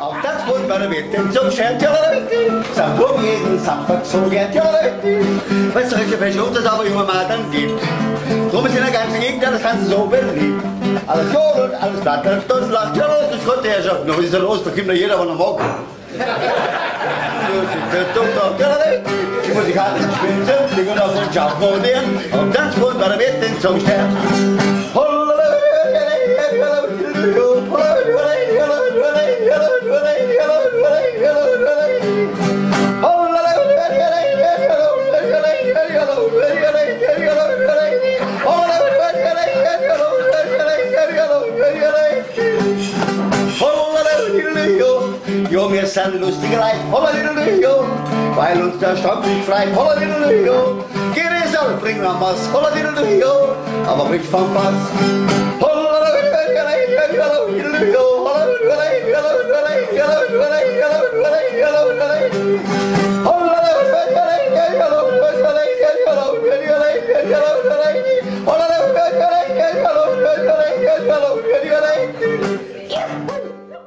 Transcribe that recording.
Auf das Boot bei der Wette zum Stern, sagt um jeden Samstag so gern, weil es solche Verschulte es aber junge Mann gibt. Drum ist in der ganzen Gegend das Ganze so beliebt. Alles jodelt, alles flattert, stolz lacht, ja, das ist Gott der Herrschaft. Was ist da los? Da kommt ja jeder, was er mag. Die Musikanten spielen Singen auf den Schaf modern. Auf das Boot bei der Wette zum Stern. Jo, wir sind lustige Leute, holladiddle-jo, weil uns der Stamm nicht frei, holladiddle-jo. Geht es auch, bringen wir was, holladiddle-jo, aber nicht vom Pass. Holladiddle-jo.